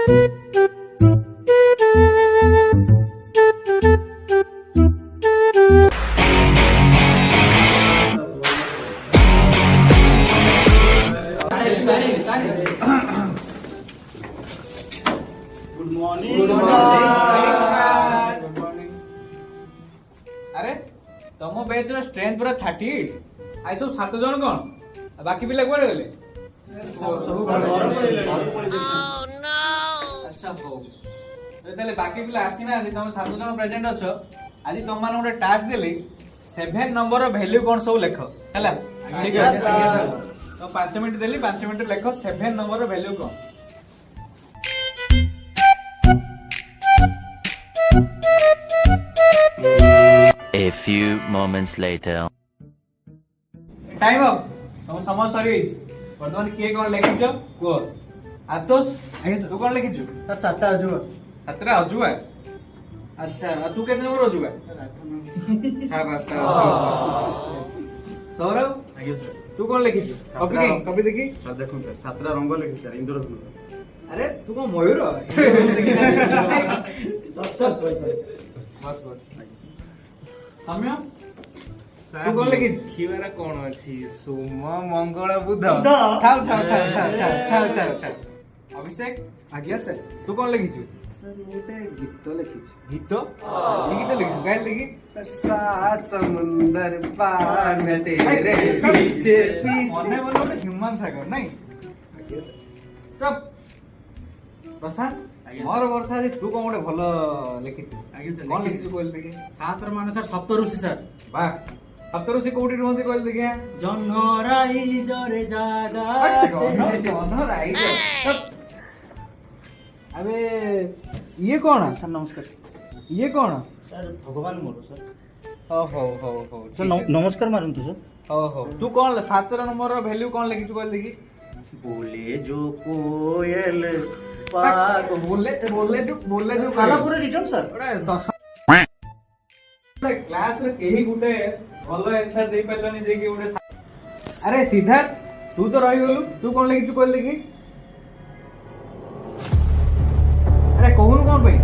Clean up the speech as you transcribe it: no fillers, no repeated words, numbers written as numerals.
अरे तुम बैच रो स्ट्रेंथ पूरा 38 आई सब 7 जन कोन बाकी पिला कोड़े गले सब अच्छा हो तेले बाकी पिला आसी ना तुम 7 जन प्रेजेंट अछ आज तुम मान गोटे टास्क देली 7 नंबर वैल्यू कोन सब लेख हला ठीक है तो 5 मिनिट देली 5 मिनिट लेख 7 number value cone A few moments later. Time up तुम समय सरी वर्तमान किए कौन लिखिछ को आस्तोष तू कौन लिखिछ सर 7टा अजुआ 7टा अजुआ अच्छा तू केते नंबर अजुआ शाबाश सौरभ आगे सर तू कौन लिखिछ कॉपी देखी सर देखो सर 7टा रंग लिखि सर इंद्रधनु अरे तू को मयूर बस सम्य तू कौन लिखिछ लिखिबार कोन अछि सोम मंगल बुध ठाउ अभिषेक आज्ञा सर तू कौन लिखिछ सर मोटे गीत लिखिछ गीत लिखित लिखिछ गाइल लिखि सर सात समुंदर पार में तेरे पीछे मने बोलो ह्यूमन सागर नहीं स्टॉप प्रशांत मोर वर्षा जी तू कोन गोटे भलो लिखिछ आगे सर कौन लिखिछ कोइल देखि सात र माने सर सप्तऋषि सर वाह सप्तऋषि कोठी रहंती कोइल देखि जनराई जरे जागा अबे ये कौन है सर नमस्कार ये कौन है सर भगवान मोर सर हो सर नमस्कार मारंतु सर हो तू कौन 7 नंबर वैल्यू कौन लिखिछ कोइल देखि बोले जो कोयल पाग बोले जो काला पूरा रिटर्न सर क्लास रे केही गुटे भलो आंसर दे पाइलनी जे कि गुटे अरे सिद्धार्थ तू तो रही गलु तू कौन लिखिछ कोइल देखि अरे कहून कौन भाई